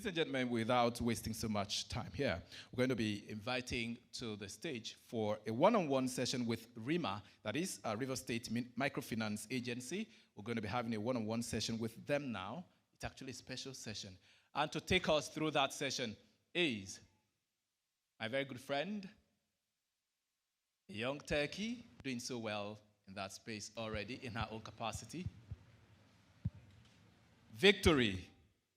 Ladies and gentlemen, without wasting so much time here, we're going to be inviting to the stage for a one-on-one session with RIMA, that is River State Microfinance Agency. We're going to be having a one-on-one session with them now. It's actually a special session. And to take us through that session is my very good friend, a young turkey, doing so well in that space already in her own capacity. Victory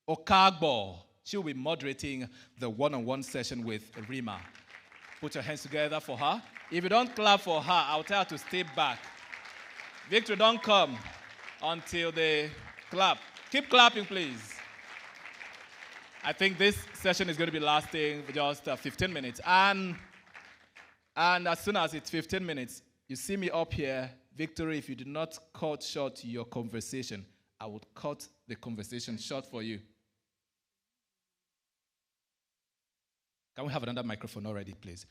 Okagbo. She'll be moderating the one-on-one session with RIMA. Put your hands together for her. If you don't clap for her, I'll tell her to stay back. Victory, don't come until they clap. Keep clapping, please. I think this session is going to be lasting for just 15 minutes. And as soon as it's 15 minutes, you see me up here. Victory, if you do not cut short your conversation, I would cut the conversation short for you. Can we have another microphone already, please?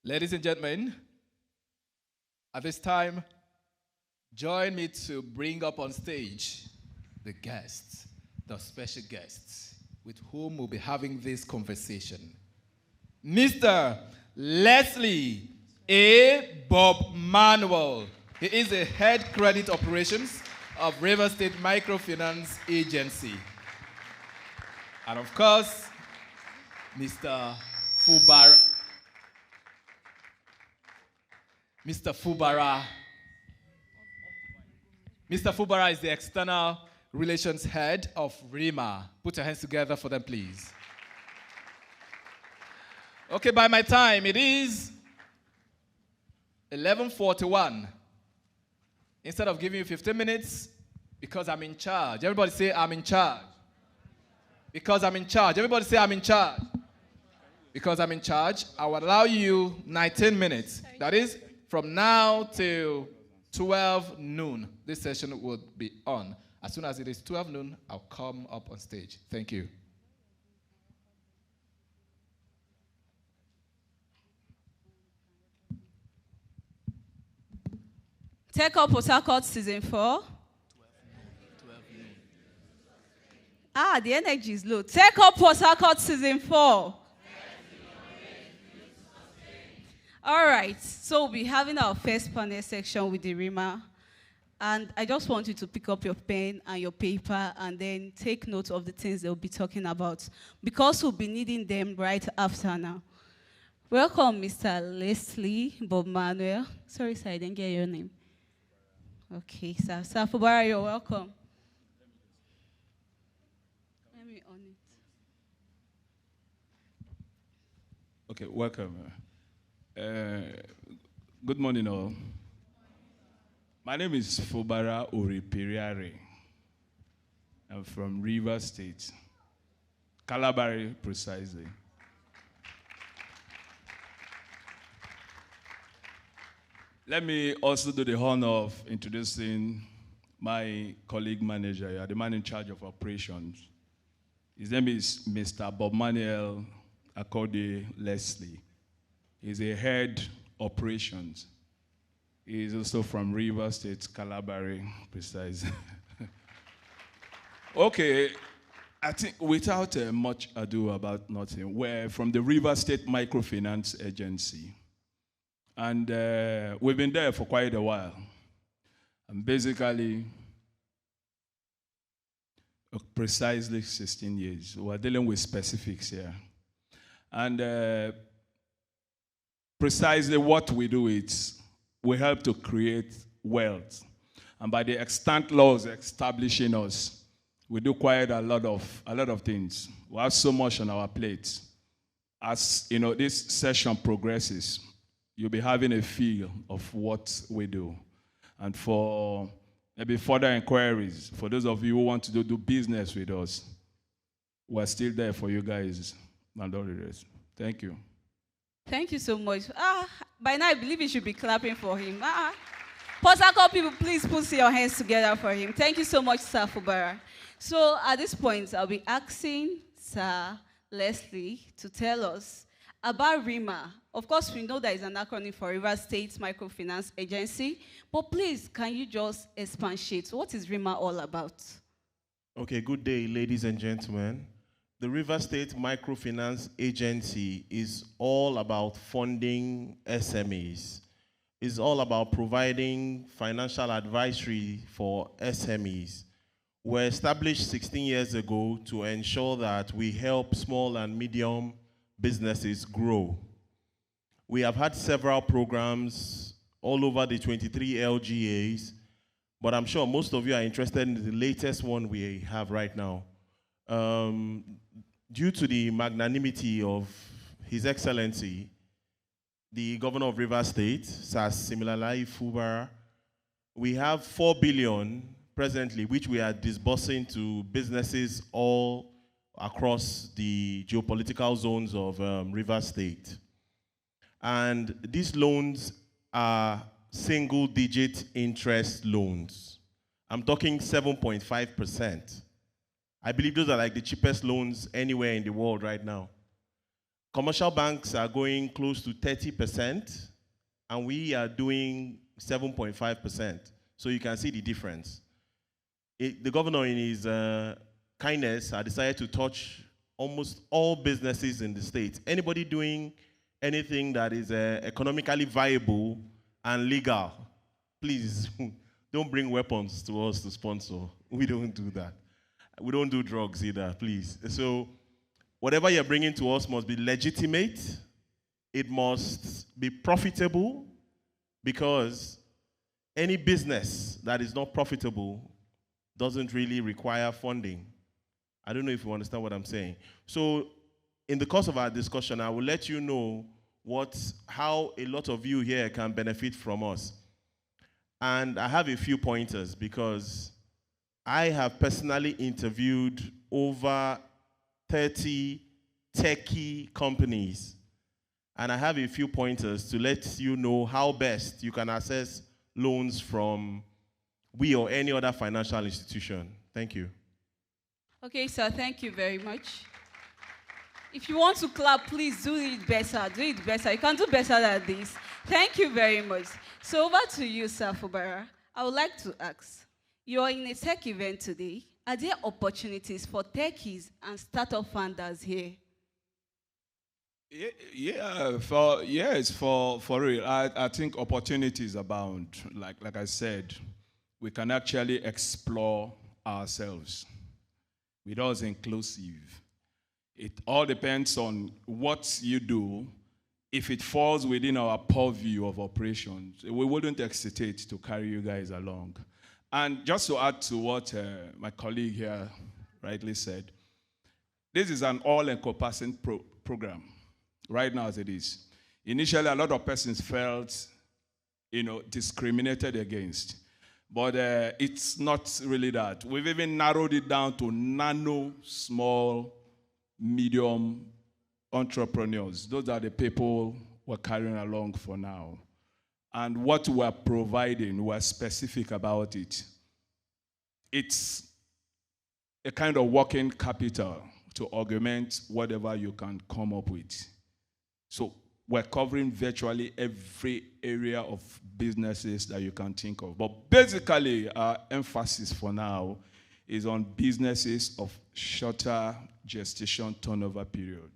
Ladies and gentlemen, at this time, join me to bring up on stage the guests, the special guests, with whom we'll be having this conversation. Mr. Leslie A. Bob Manuel. He is the head credit operations of River State Microfinance Agency. And of course, Mr. Fubara. Mr. Fubara. Mr. Fubara is the external relations head of RIMA. Put your hands together for them, please. Okay, by my time, it is 11:41. Instead of giving you 15 minutes, because I'm in charge. Everybody say, I'm in charge. Because I'm in charge. Everybody say, I'm in charge. Because I'm in charge, I will allow you 19 minutes. That is, from now till 12 noon, this session will be on. As soon as it is 12 noon, I'll come up on stage. Thank you. Take up Port Harcourt Season 4. 12 noon. The energy is low. Take up Port Harcourt Season 4. All right, so we'll be having our first panel section with the RIMA. And I just want you to pick up your pen and your paper and then take note of the things they'll be talking about, because we'll be needing them right after now. Welcome, Mr. Leslie Bob Manuel. Sorry, sir, I didn't get your name. Okay, sir. Sir Fubara, you're welcome. Let me on it. Okay, welcome. Good morning, all. My name is Fubara Oripiriare. I'm from River State, Calabari precisely. Let me also do the honor of introducing my colleague manager, the man in charge of operations. His name is Mr. Bob Manuel Akode Leslie. He's a head operations. He's also from River State, Calabari, precise. Okay, I think without much ado about nothing, we're from the River State Microfinance Agency. And we've been there for quite a while. And basically, precisely 16 years. We're dealing with specifics here. And precisely what we do is we help to create wealth. And by the extant laws establishing us, we do quite a lot of things. We have so much on our plates. As you know, this session progresses, you'll be having a feel of what we do. And for maybe further inquiries, for those of you who want to do business with us, we're still there for you guys and all the rest. Thank you. Thank you so much. By now, I believe you should be clapping for him. Port Harcourt people, please put your hands together for him. Thank you so much, Sir Fubara. So at this point, I'll be asking Sir Leslie to tell us about RIMA. Of course, we know that is an acronym for River State Microfinance Agency, but please, can you just expatiate? What is RIMA all about? Okay, good day, ladies and gentlemen. the River State Microfinance Agency is all about funding SMEs. It's all about providing financial advisory for SMEs. We're established 16 years ago to ensure that we help small and medium businesses grow. We have had several programs all over the 23 LGAs, but I'm sure most of you are interested in the latest one we have right now. Due to the magnanimity of His Excellency, the Governor of Rivers State, Sir Siminalayi Fubara, we have 4 billion presently, which we are disbursing to businesses all across the geopolitical zones of Rivers State. And these loans are single-digit interest loans. I'm talking 7.5%. I believe those are like the cheapest loans anywhere in the world right now. Commercial banks are going close to 30%, and we are doing 7.5%. So you can see the difference. The governor, in his kindness, has decided to touch almost all businesses in the state. Anybody doing anything that is economically viable and legal, please don't bring weapons to us to sponsor. We don't do that. We don't do drugs either, please. So whatever you're bringing to us must be legitimate. It must be profitable, because any business that is not profitable doesn't really require funding. I don't know if you understand what I'm saying. So in the course of our discussion, I will let you know how a lot of you here can benefit from us. And I have a few pointers, because I have personally interviewed over 30 techie companies, and I have a few pointers to let you know how best you can access loans from we or any other financial institution. Thank you. Okay, sir, thank you very much. If you want to clap, please do it better. Do it better. You can do better than this. Thank you very much. So over to you, Sir Fubara. I would like to ask, you are in a tech event today. Are there opportunities for techies and startup founders here? Yes, for real. I think opportunities abound. Like I said, we can actually explore ourselves with us inclusive. It all depends on what you do. If it falls within our purview of operations, we wouldn't hesitate to carry you guys along. And just to add to what my colleague here rightly said, this is an all-encompassing program, right now as it is. Initially, a lot of persons felt, discriminated against. But it's not really that. We've even narrowed it down to nano, small, medium entrepreneurs. Those are the people we're carrying along for now. And what we're providing, we're specific about it. It's a kind of working capital to augment whatever you can come up with. So we're covering virtually every area of businesses that you can think of. But basically, our emphasis for now is on businesses of shorter gestation turnover period.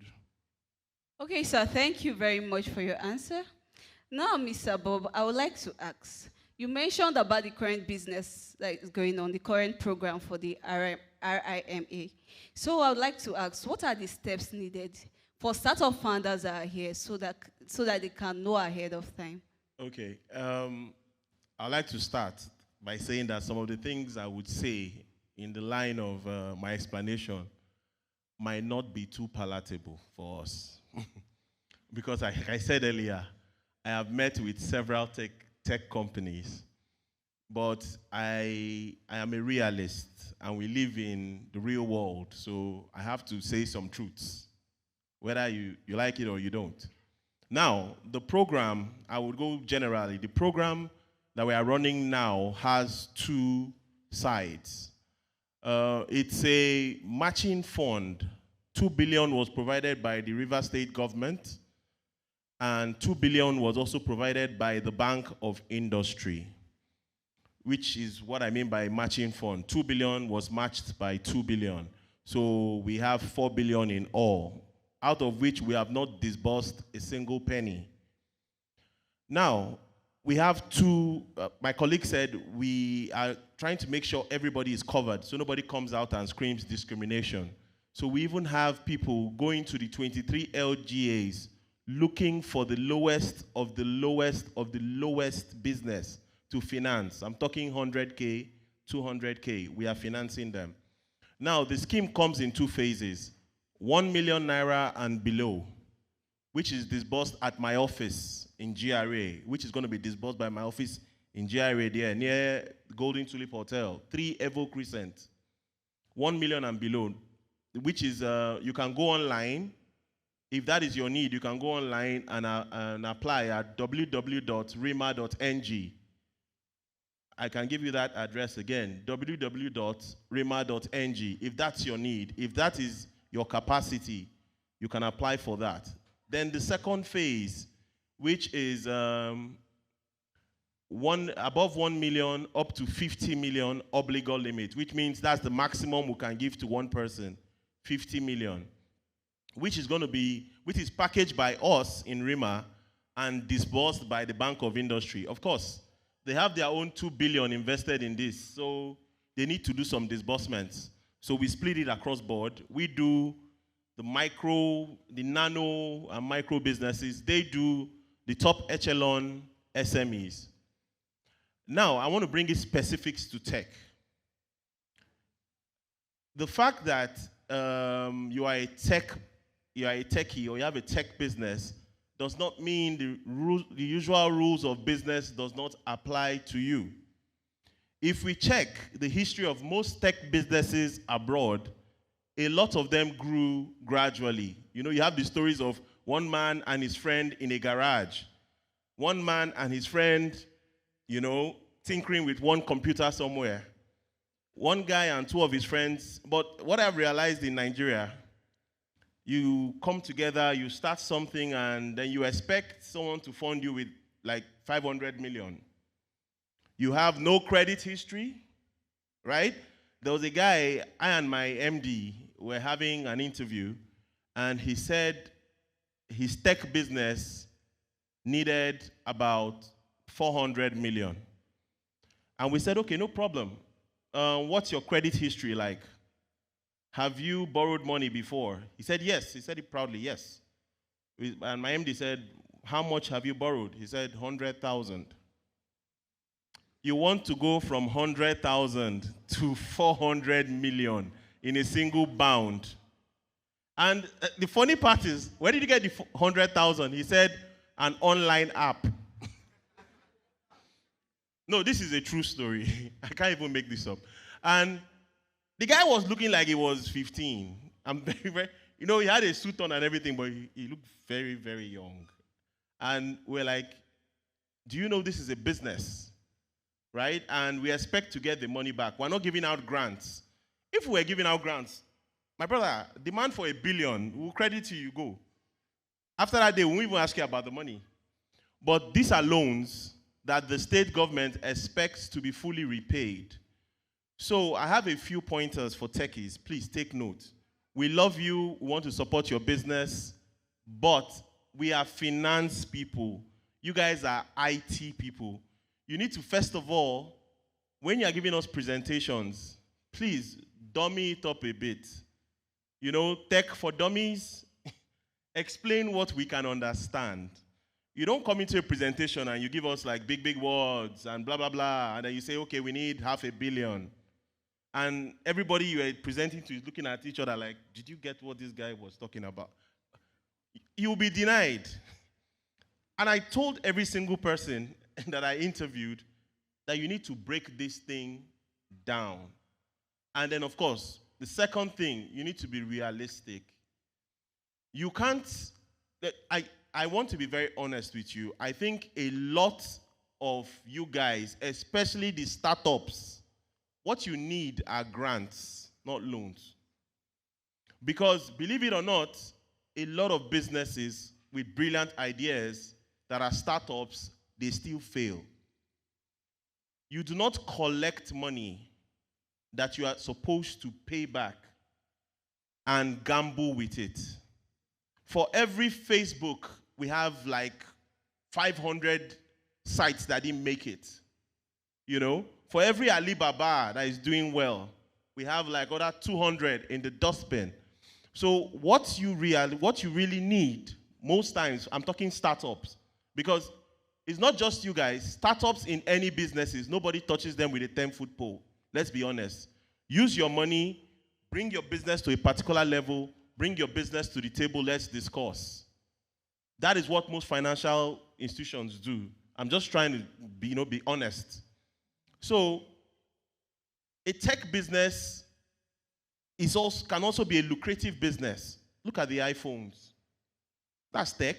Okay, sir, thank you very much for your answer. Now, Mr. Bob, I would like to ask, you mentioned about the current business that is going on, the current program for the RIMA. So I would like to ask, what are the steps needed for startup founders that are here so that they can know ahead of time? Okay, I'd like to start by saying that some of the things I would say in the line of my explanation might not be too palatable for us. Because like I said earlier, I have met with several tech companies, but I am a realist, and we live in the real world, so I have to say some truths, whether you like it or you don't. Now, the program, I would go generally. The program that we are running now has two sides. It's a matching fund. 2 billion was provided by the River State government, and 2 billion was also provided by the Bank of Industry, which is what I mean by matching fund. 2 billion was matched by 2 billion. So we have 4 billion in all, out of which we have not disbursed a single penny. Now, we have two, my colleague said we are trying to make sure everybody is covered so nobody comes out and screams discrimination. So we even have people going to the 23 LGAs looking for the lowest of the lowest of the lowest business to finance. I'm talking 100K, 200K. We are financing them. Now, the scheme comes in two phases, 1 million naira and below, which is disbursed at my office in GRA, which is going to be disbursed by my office in GRA there, near Golden Tulip Hotel, 3 Evo Crescent. 1 million and below, which is, you can go online. If that is your need, you can go online and apply at www.rima.ng. I can give you that address again, www.rima.ng. If that's your need, if that is your capacity, you can apply for that. Then the second phase, which is above 1 million up to 50 million obligor limit, which means that's the maximum we can give to one person, 50 million, which is packaged by us in RIMA and disbursed by the Bank of Industry. Of course, they have their own 2 billion invested in this, so they need to do some disbursements. So we split it across board. We do the micro, the nano and micro businesses. They do the top echelon SMEs. Now, I want to bring in specifics to tech. The fact that you are a techie or you have a tech business does not mean the usual rules of business does not apply to you. If we check the history of most tech businesses abroad, a lot of them grew gradually. You know, you have the stories of one man and his friend in a garage, one man and his friend, you know, tinkering with one computer somewhere, one guy and two of his friends. But what I've realized in Nigeria, you come together, you start something, and then you expect someone to fund you with like 500 million. You have no credit history, right? There was a guy, I and my MD were having an interview, and he said his tech business needed about 400 million. And we said, okay, no problem. What's your credit history like? Have you borrowed money before? He said, yes. He said it proudly, yes. And my MD said, how much have you borrowed? He said, 100,000. You want to go from 100,000 to 400 million in a single bound. And the funny part is, where did you get the 100,000? He said, an online app. No, this is a true story. I can't even make this up. And the guy was looking like he was 15. I'm very, you know, he had a suit on and everything, but he looked very, very young. And we're like, do you know this is a business? Right? And we expect to get the money back. We're not giving out grants. If we were giving out grants, my brother, demand for 1 billion, we'll credit you, you go. After that day, we won't even ask you about the money. But these are loans that the state government expects to be fully repaid. So I have a few pointers for techies. Please take note. We love you. We want to support your business. But we are finance people. You guys are IT people. You need to, first of all, when you are giving us presentations, please dummy it up a bit. You know, tech for dummies, explain what we can understand. You don't come into a presentation and you give us like big, big words and blah, blah, blah, and then you say, okay, we need 500 million. And everybody you are presenting to is looking at each other like, did you get what this guy was talking about? You'll be denied. And I told every single person that I interviewed that you need to break this thing down. And then, of course, the second thing, you need to be realistic. You can't, I want to be very honest with you. I think a lot of you guys, especially the startups, what you need are grants, not loans. Because, believe it or not, a lot of businesses with brilliant ideas that are startups, they still fail. You do not collect money that you are supposed to pay back. and gamble with it. For every Facebook, we have like 500 sites that didn't make it. You know, for every Alibaba that is doing well, we have like other 200 in the dustbin. So what you really need, most times, I'm talking startups, because it's not just you guys. Startups in any businesses, nobody touches them with a 10-foot pole. Let's be honest. Use your money, bring your business to a particular level, bring your business to the table, let's discuss. That is what most financial institutions do. I'm just trying to be honest. So, a tech business can also be a lucrative business. Look at the iPhones. That's tech.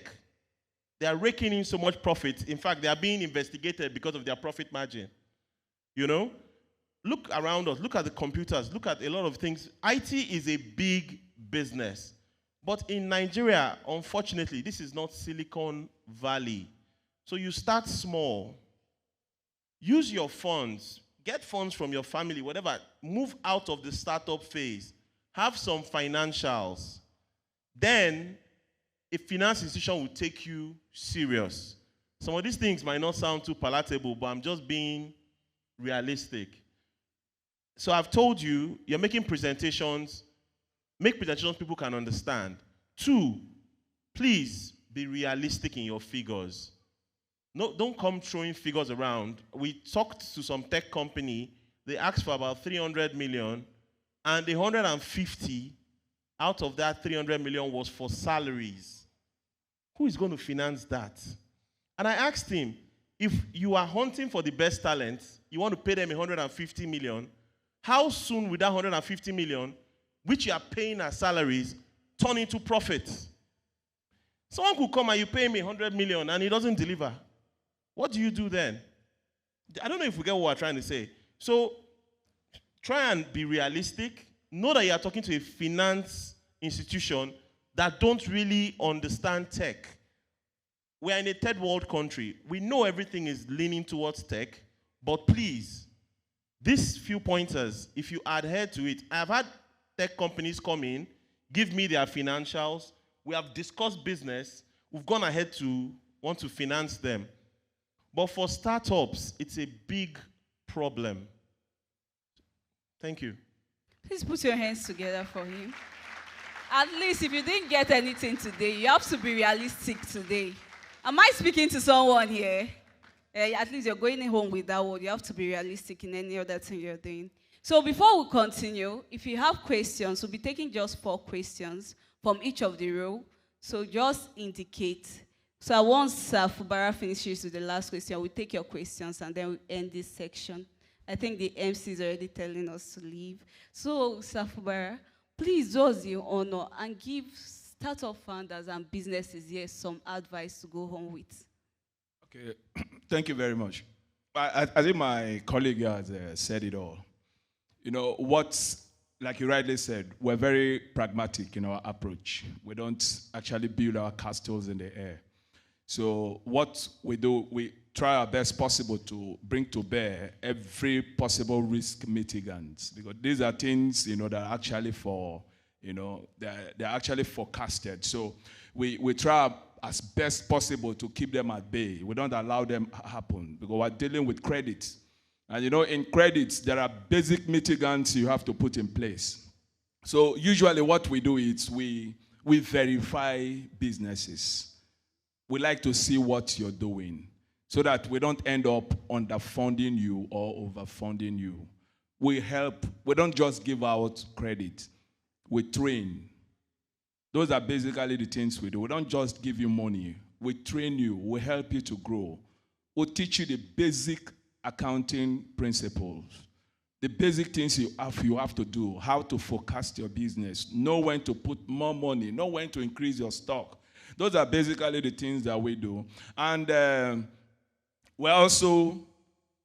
They are raking in so much profit. In fact, they are being investigated because of their profit margin. You know? Look around us. Look at the computers. Look at a lot of things. IT is a big business. But in Nigeria, unfortunately, this is not Silicon Valley. So you start small. Use your funds. Get funds from your family, whatever. Move out of the startup phase. Have some financials. Then, a finance institution will take you serious. Some of these things might not sound too palatable, but I'm just being realistic. So I've told you, you're making presentations. Make presentations people can understand. 2, please be realistic in your figures. No, don't come throwing figures around. We talked to some tech company. They asked for about 300 million, and the 150 out of that 300 million was for salaries. Who is going to finance that? And I asked him, if you are hunting for the best talent, you want to pay them 150 million, how soon will that 150 million, which you are paying as salaries, turn into profit? Someone could come and you pay me 100 million and he doesn't deliver. What do you do then? I don't know if we get what we're trying to say. So try and be realistic. Know that you are talking to a finance institution that don't really understand tech. We are in a third world country. We know everything is leaning towards tech, but please, these few pointers, if you adhere to it, I've had tech companies come in, give me their financials. We have discussed business. We've gone ahead to want to finance them. But for startups, it's a big problem. Thank you. Please put your hands together for him. At least if you didn't get anything today, you have to be realistic today. Am I speaking to someone here? At least you're going home with that word. You have to be realistic in any other thing you're doing. So before we continue, if you have questions, we'll be taking just 4 questions from each of the row. So just indicate. So once Fubara finishes with the last question, we'll take your questions and then we'll end this section. I think the MC is already telling us to leave. So, Fubara, please do us the honor and give startup founders and businesses here some advice to go home with. Okay, thank you very much. I think my colleague has said it all. You know, like you rightly said, we're very pragmatic in our approach. We don't actually build our castles in the air. So what we do, we try our best possible to bring to bear every possible risk mitigant, because these are things, that are actually they're actually forecasted. So we try as best possible to keep them at bay. We don't allow them happen because we're dealing with credit. And in credits, there are basic mitigants you have to put in place. So usually what we do is we verify businesses. We like to see what you're doing so that we don't end up underfunding you or overfunding you. We help. We don't just give out credit. We train. Those are basically the things we do. We don't just give you money. We train you. We help you to grow. We'll teach you the basic accounting principles, the basic things you have to do, how to forecast your business, know when to put more money, know when to increase your stock. Those are basically the things that we do. And we're also,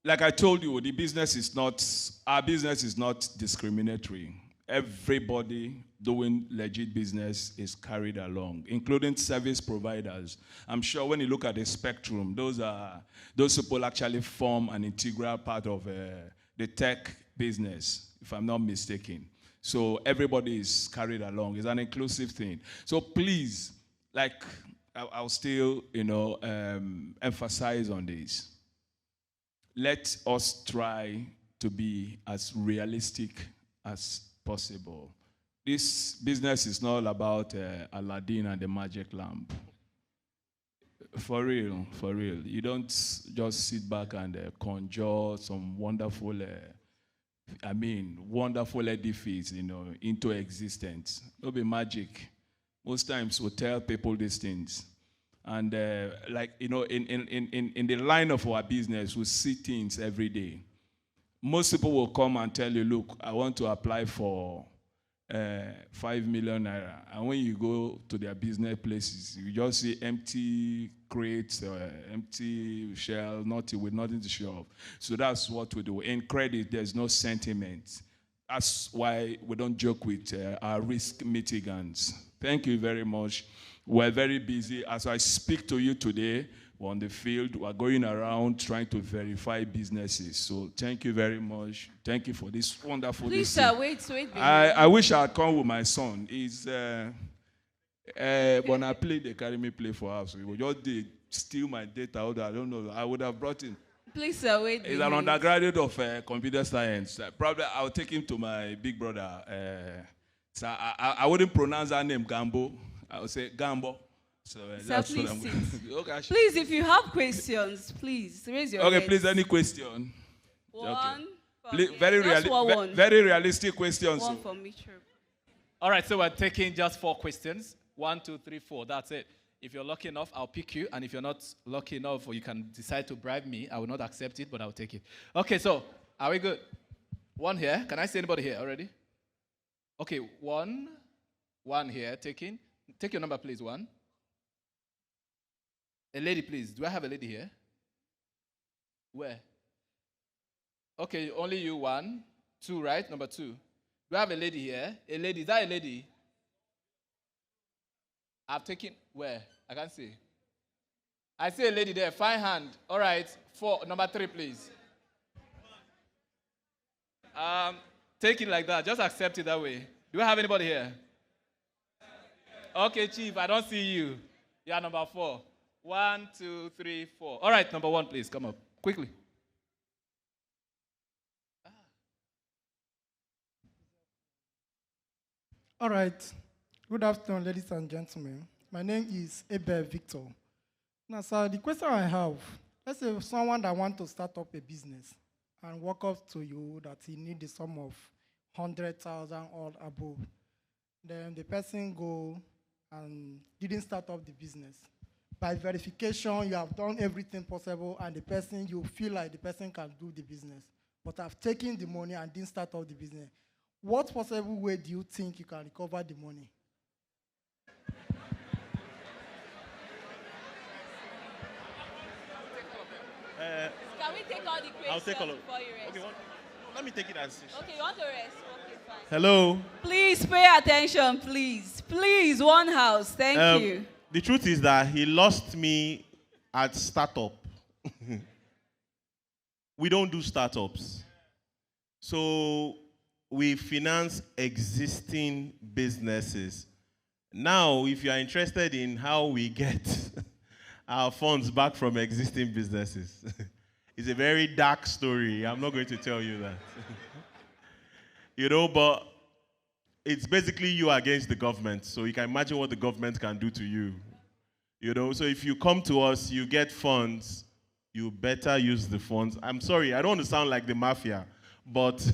like I told you, our business is not discriminatory. Everybody doing legit business is carried along, including service providers. I'm sure when you look at the spectrum, those people actually form an integral part of the tech business, if I'm not mistaken. So everybody is carried along. It's an inclusive thing. So please, like, I'll still, emphasize on this. Let us try to be as realistic as possible. This business is not about Aladdin and the magic lamp. For real, for real. You don't just sit back and conjure some wonderful, wonderful edifice, into existence. It'll be magic. Most times we'll tell people these things. And in the line of our business, we see things every day. Most people will come and tell you, look, I want to apply for 5 million naira. And when you go to their business places, you just see empty crates, empty shell, with nothing to show off. So that's what we do. In credit, there's no sentiment. That's why we don't joke with our risk mitigants. Thank you very much. We're very busy. As I speak to you today, we're on the field. We're going around trying to verify businesses. So thank you very much. Thank you for this wonderful. Please, sir, wait. I wish I had come with my son. He's when I played, they carry me play for house. He would just steal my data. I don't know. I would have brought him. Please, sir, wait. He's an undergraduate of computer science. Probably I'll take him to my big brother. So I wouldn't pronounce that name Gambo. I would say Gambo. So that's please what I'm sit. Okay. Please, if you have questions, please raise your hand. Okay, please, any question? One. Okay. Very realistic questions. One for me, sure. All right, so we're taking just 4 questions. 1, 2, 3, 4. That's it. If you're lucky enough, I'll pick you. And if you're not lucky enough, or you can decide to bribe me, I will not accept it, but I'll take it. Okay, so are we good? 1 here. Can I see anybody here already? Okay, 1. 1 here, taking. Take your number, please, 1. A lady, please. Do I have a lady here? Where? Okay, only you, 1. 2, right? Number 2. Do I have a lady here? A lady. Is that a lady? I've taken, where? I can't see. I see a lady there. Fine hand. All right. 4. Number 3, please. Take it like that. Just accept it that way. Do I have anybody here? Okay, Chief. I don't see you. Yeah, number 4. 1, 2, 3, 4. All right, number 1, please. Come up. Quickly. All right. Good afternoon, ladies and gentlemen. My name is Abel Victor. Now, sir, the question I have, let's say someone that wants to start up a business and walk up to you that he needs a sum of 100,000 or above. Then the person go and didn't start up the business. By verification, you have done everything possible, and the person, you feel like the person can do the business. But I've taken the money and didn't start up the business. What possible way do you think you can recover the money? Can we take all the questions I'll take all of before you rest? Okay, let me take it as. Okay, you want to rest? Okay, fine. Hello. Please pay attention, please. Please, one house. Thank you. The truth is that he lost me at startup. We don't do startups. So we finance existing businesses. Now, if you are interested in how we get our funds back from existing businesses, it's a very dark story. I'm not going to tell you that. But it's basically you against the government. So you can imagine what the government can do to you. So if you come to us, you get funds, you better use the funds. I'm sorry, I don't want to sound like the mafia, but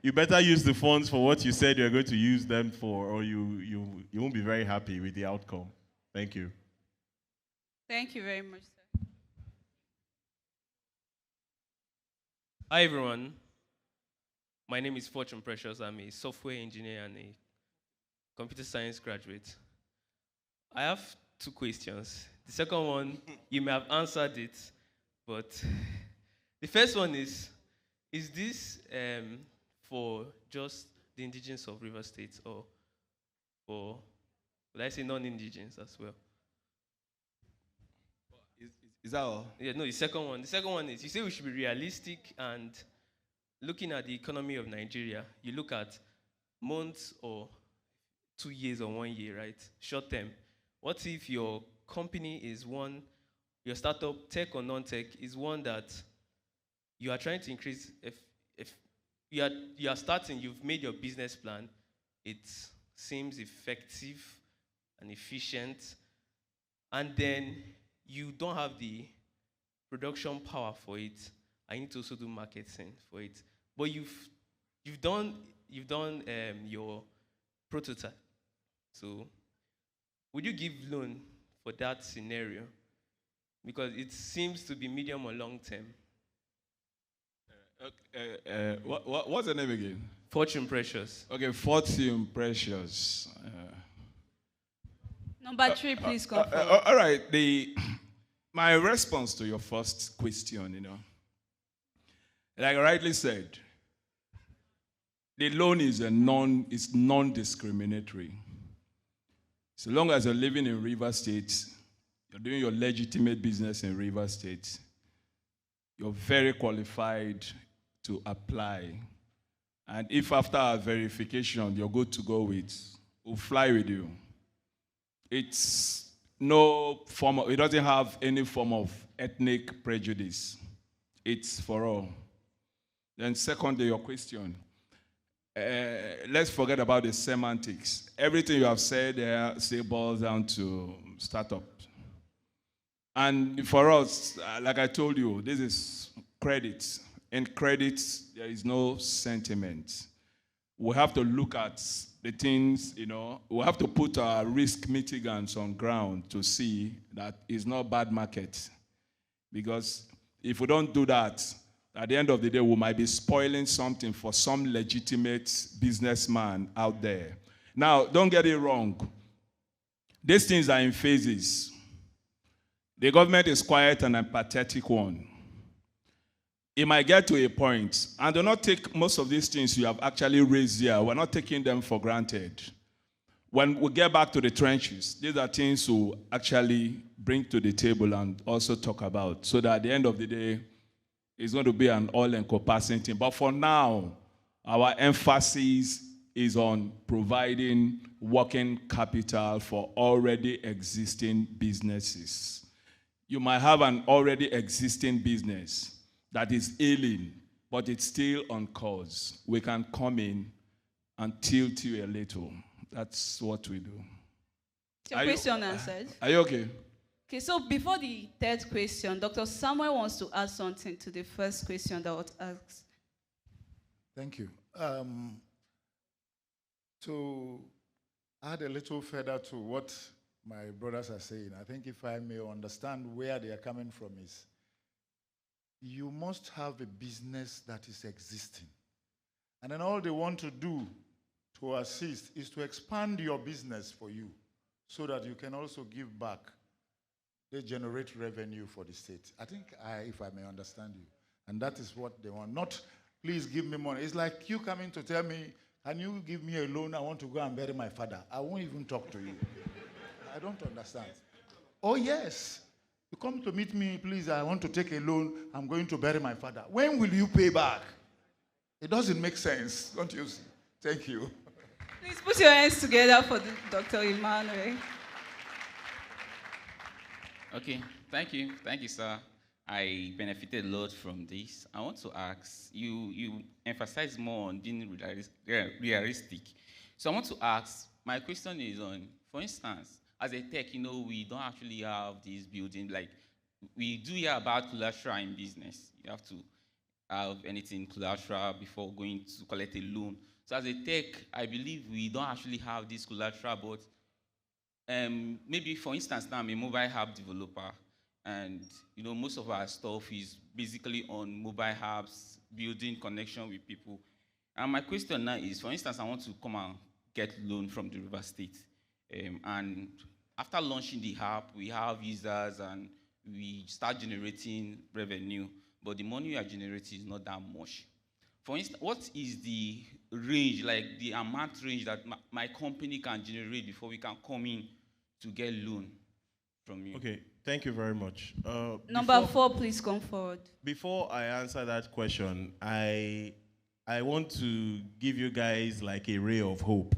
you better use the funds for what you said you're going to use them for, or you won't be very happy with the outcome. Thank you. Thank you very much, sir. Hi, everyone. My name is Fortune Precious. I'm a software engineer and a computer science graduate. I have 2 questions. The second one, you may have answered it, but the first one is this for just the indigenous of River State, or for, would I say, non-indigenous as well? Is that all? Yeah, no, the second one. The second one is, you say we should be realistic, and looking at the economy of Nigeria, you look at months or 2 years or 1 year, right? Short term. What if your company is one, your startup, tech or non-tech, is one that you are trying to increase? If you are starting, you've made your business plan, it seems effective and efficient, and then you don't have the production power for it. I need to also do marketing for it. But you've done your prototype. So would you give loan for that scenario? Because it seems to be medium or long term. What's the name again? Fortune Precious. Okay, Fortune Precious. Number 3, please come forward. All right. My response to your first question, like I rightly said, the loan is non-discriminatory. So long as you're living in River State, you're doing your legitimate business in River State, you're very qualified to apply. And if after our verification you're good to go with, we'll fly with you. It's it doesn't have any form of ethnic prejudice. It's for all. Then secondly, your question. Let's forget about the semantics. Everything you have said there boils down to startup. And for us, like I told you, this is credit. In credit, there is no sentiment. We have to look at the things, we have to put our risk mitigants on ground to see that it's not bad market. Because if we don't do that, at the end of the day, we might be spoiling something for some legitimate businessman out there. Now, don't get it wrong. These things are in phases. The government is quite an empathetic one. It might get to a point, and do not take most of these things you have actually raised here. We're not taking them for granted. When we get back to the trenches, these are things we actually bring to the table and also talk about, so that at the end of the day, it's going to be an all-encompassing thing. But for now, our emphasis is on providing working capital for already existing businesses. You might have an already existing business that is ailing, but it's still on course. We can come in and tilt you a little. That's what we do. Your question answered. Are you okay? Okay, so before the third question, Dr. Samuel wants to add something to the first question that was asked. Thank you. To add a little further to what my brothers are saying, I think if I may understand where they are coming from is, you must have a business that is existing. And then all they want to do to assist is to expand your business for you so that you can also give back. They generate revenue for the state. I think, if I may understand you, and that is what they want. Not, please give me money. It's like you coming to tell me, can you give me a loan? I want to go and bury my father. I won't even talk to you. I don't understand. Oh, yes. You come to meet me, please, I want to take a loan. I'm going to bury my father. When will you pay back? It doesn't make sense, don't you see? Thank you. Please put your hands together for Dr. Emmanuel. Okay, thank you. Thank you, sir. I benefited a lot from this. I want to ask, you emphasize more on being realistic. So I want to ask, my question is on, for instance, as a tech, we don't actually have this building. Like, we do hear about collateral in business. You have to have anything collateral before going to collect a loan. So as a tech, I believe we don't actually have this collateral, but maybe, for instance, now I'm a mobile app developer, and most of our stuff is basically on mobile apps, building connection with people. And my question now is, for instance, I want to come and get loan from the River State. And after launching the app, we have users and we start generating revenue, but the money we are generating is not that much. For instance, what is the range, like the amount range that my company can generate before we can come in to get loan from you? Okay, thank you very much. Number 4, please come forward. Before I answer that question, I I want to give you guys like a ray of hope.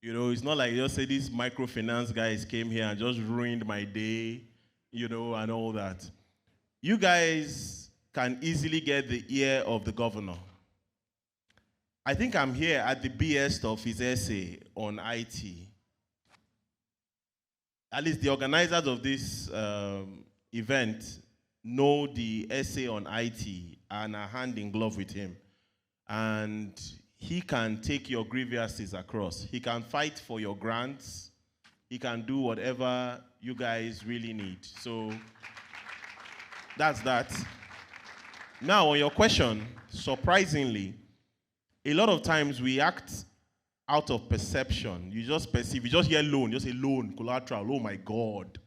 You know, it's not like just say these microfinance guys came here and just ruined my day, you know, and all that. You guys can easily get the ear of the governor. I think I'm here at the BS of his essay on IT. At least the organizers of this event know the essay on IT and are hand in glove with him. And he can take your grievances across. He can fight for your grants. He can do whatever you guys really need. So that's that. Now, on your question, surprisingly, a lot of times we act out of perception. You just perceive, you just hear loan, you just say loan, collateral, oh my God.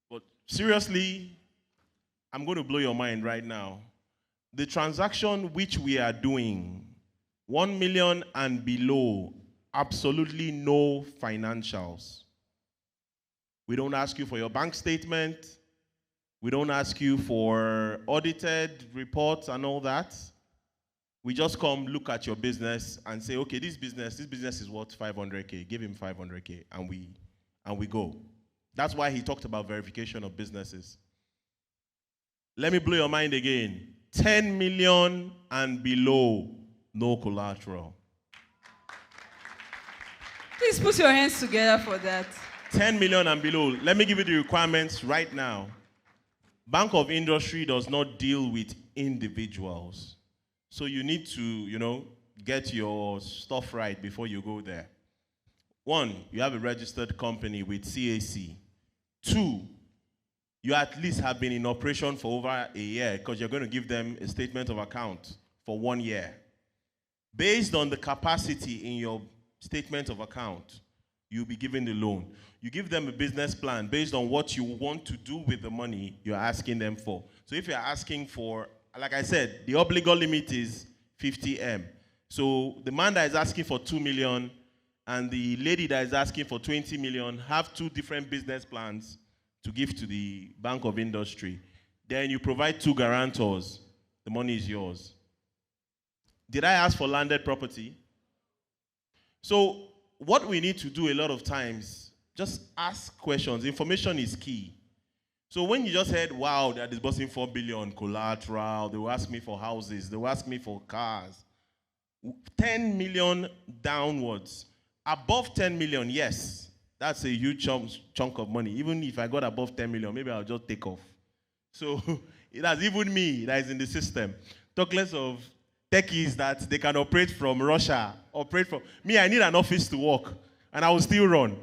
But seriously, I'm going to blow your mind right now. The transaction which we are doing, 1 million and below, absolutely no financials. We don't ask you for your bank statement. We don't ask you for audited reports and all that. We just come look at your business and say, okay, this business is worth 500K. Give him 500K, and we go. That's why he talked about verification of businesses. Let me blow your mind again. 10 million and below, no collateral. Please put your hands together for that. 10 million and below. Let me give you the requirements right now. Bank of Industry does not deal with individuals. So you need to, you know, get your stuff right before you go there. 1, you have a registered company with CAC. 2, you at least have been in operation for over a year because you're going to give them a statement of account for 1 year. Based on the capacity in your statement of account, you'll be given the loan. You give them a business plan based on what you want to do with the money you're asking them for. So if you're asking for, like I said, the obligor limit is 50M. So the man that is asking for 2 million and the lady that is asking for 20 million have 2 different business plans to give to the Bank of Industry. Then you provide 2 guarantors. The money is yours. Did I ask for landed property? So what we need to do a lot of times, just ask questions. Information is key. So when you just heard, wow, they're disbursing 4 billion collateral, they will ask me for houses, they will ask me for cars. 10 million downwards. Above 10 million, yes. That's a huge chunk of money. Even if I got above 10 million, maybe I'll just take off. So that's even me that is in the system. Talk less of techies that they can operate from Russia, me, I need an office to work, and I will still run.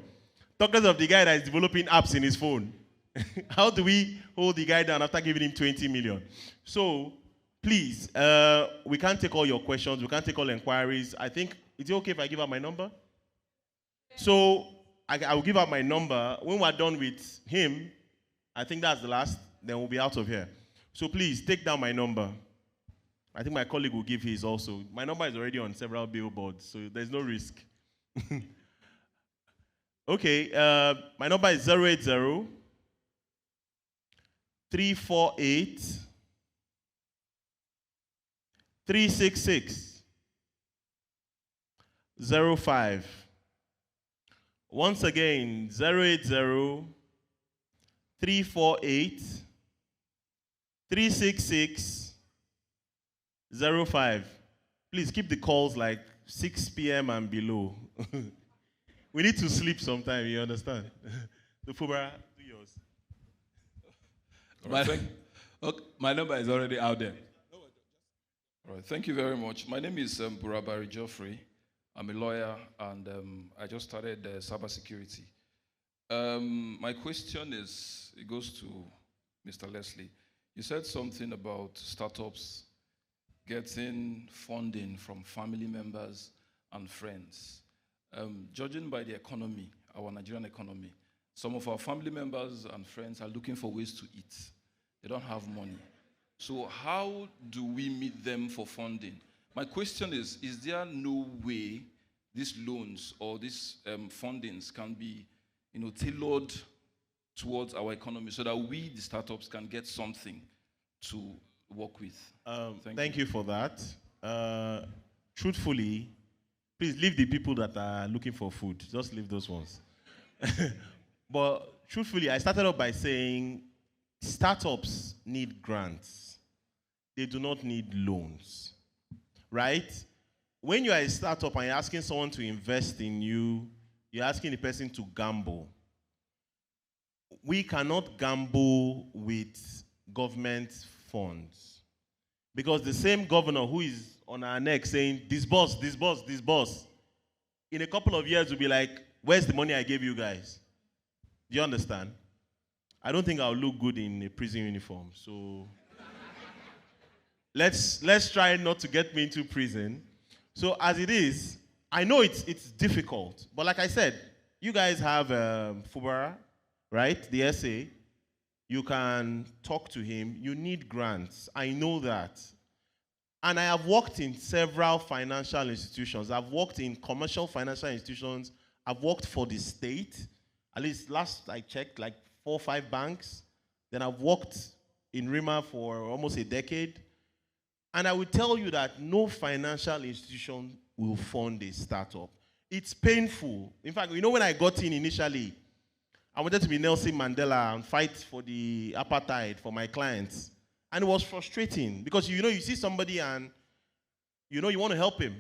Talk less of the guy that is developing apps in his phone. How do we hold the guy down after giving him 20 million? So please, we can't take all your questions. We can't take all inquiries. I think, is it okay if I give out my number? So I will give out my number. When we're done with him, I think that's the last, then we'll be out of here. So please, take down my number. I think my colleague will give his also. My number is already on several billboards, so there's no risk. Okay, my number is 080 348 366 05. Once again, 080 348 366 05. Please keep the calls like 6 p.m. and below. We need to sleep sometime, you understand? The Fubara, do yours. My number is already out there. All right, thank you very much. My name is Burabari Geoffrey. I'm a lawyer, and I just started cybersecurity. My question is, it goes to Mr. Leslie. You said something about startups getting funding from family members and friends. Judging by the economy, our Nigerian economy, some of our family members and friends are looking for ways to eat. They don't have money. So how do we meet them for funding? My question is there no way these loans or these fundings can be, tailored towards our economy so that we, the startups, can get something to work with? Thank you for that. truthfully, please leave the people that are looking for food. Just leave those ones. But truthfully, I started off by saying startups need grants. They do not need loans, right? When you are a startup and you're asking someone to invest in you, you're asking the person to gamble. We cannot gamble with government funds. Because the same governor who is on our neck saying, disburse, disburse, disburse, in a couple of years will be like, where's the money I gave you guys? Do you understand? I don't think I'll look good in a prison uniform. So let's try not to get me into prison. So as it is, I know it's difficult. But like I said, you guys have Fubara, right? The SA. You can talk to him. You need grants. I know that. And I have worked in several financial institutions. I've worked in commercial financial institutions. I've worked for the state. At least last I checked, like 4 or 5 banks. Then I've worked in RIMA for almost a decade. And I will tell you that no financial institution will fund a startup. It's painful. In fact, you know when I got in initially, I wanted to be Nelson Mandela and fight for the apartheid for my clients. And it was frustrating because, you see somebody and, you want to help him.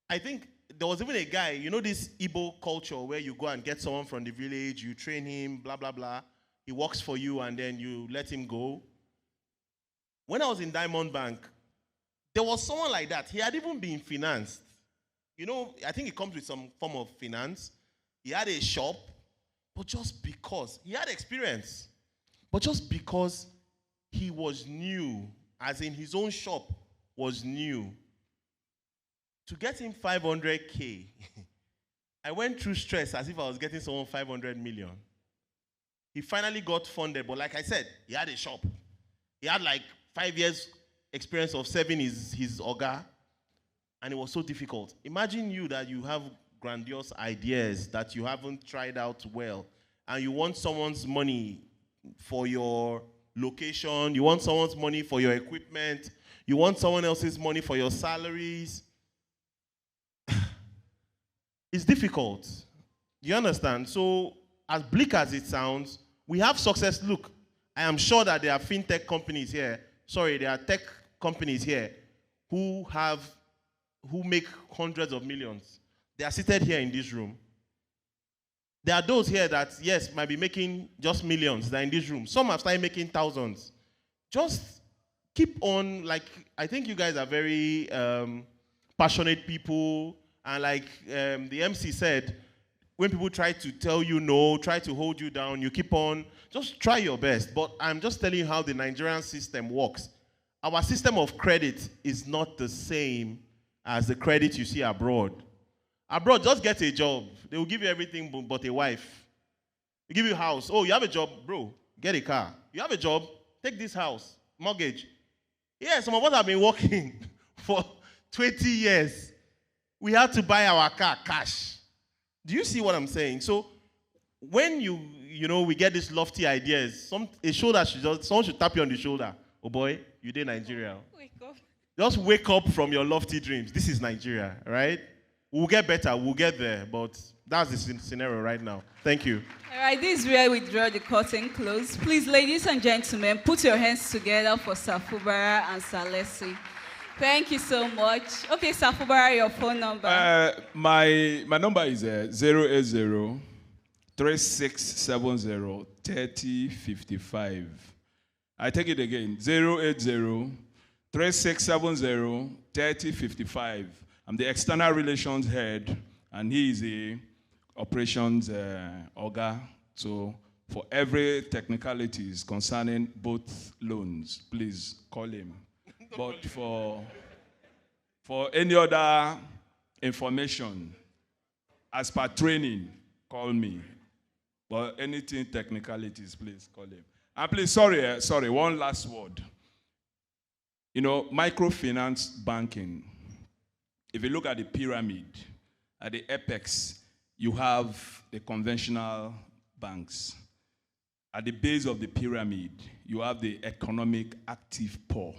I think there was even a guy, this Igbo culture where you go and get someone from the village, you train him, blah, blah, blah. He works for you and then you let him go. When I was in Diamond Bank, there was someone like that. He had even been financed. I think it comes with some form of finance. He had a shop, but just because he had experience, but just because he was new, as in his own shop was new, to get him 500K, I went through stress as if I was getting someone 500 million. He finally got funded, but like I said, he had a shop. He had like 5 years experience of serving his oga, and it was so difficult. Imagine you that you have grandiose ideas that you haven't tried out well, and you want someone's money for your location, you want someone's money for your equipment, you want someone else's money for your salaries. It's difficult. You understand? So, as bleak as it sounds, we have success. Look, I am sure that there are fintech companies here. Sorry, there are tech companies here who make hundreds of millions. They are seated here in this room. There are those here that, yes, might be making just millions. They're in this room. Some have started making thousands. Just keep on, I think you guys are very passionate people. And like the MC said, when people try to tell you no, try to hold you down, you keep on, just try your best. But I'm just telling you how the Nigerian system works. Our system of credit is not the same as the credit you see abroad. Abroad, just get a job. They will give you everything but a wife. They give you a house. Oh, you have a job, bro, get a car. You have a job, take this house, mortgage. Yeah, some of us have been working for 20 years. We had to buy our car cash. Do you see what I'm saying? So when we get these lofty ideas, someone should tap you on the shoulder. Oh boy, you did Nigeria. Wake up. Just wake up from your lofty dreams. This is Nigeria, right? We'll get better. We'll get there. But that's the scenario right now. Thank you. All right, this is where we draw the curtain close. Please, ladies and gentlemen, put your hands together for Sir Fubara and Sir Leslie. Thank you so much. Okay, Sir Fubara, your phone number. My number is 080-3670-3055. I take it again, 080-3670-3055. I'm the external relations head, and he is the operations Oga. So for every technicalities concerning both loans, please call him. But for any other information, as per training, call me. But anything technicalities, please call him. And please, sorry, one last word. Microfinance banking, if you look at the pyramid, at the apex, you have the conventional banks. At the base of the pyramid, you have the economic active poor.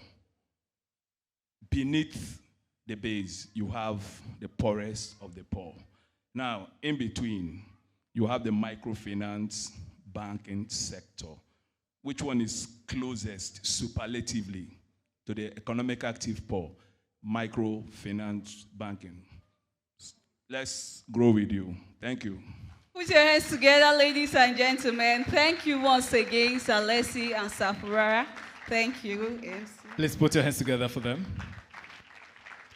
Beneath the base, you have the poorest of the poor. Now, in between, you have the microfinance banking sector. Which one is closest superlatively to the economic active poor? Microfinance banking. Let's grow with you. Thank you. Put your hands together, ladies and gentlemen. Thank you once again, Sir Leslie and Sir Furara. Thank you, MC. Please put your hands together for them.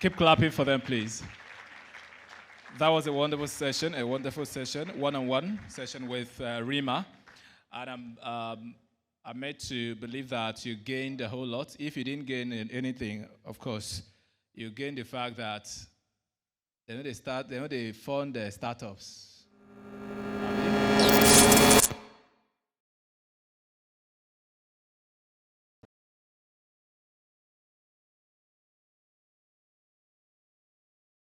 Keep clapping for them, please. That was a wonderful session, one-on-one session with Rima. And I'm made to believe that you gained a whole lot. If you didn't gain anything, of course, you gained the fact that they fund startups.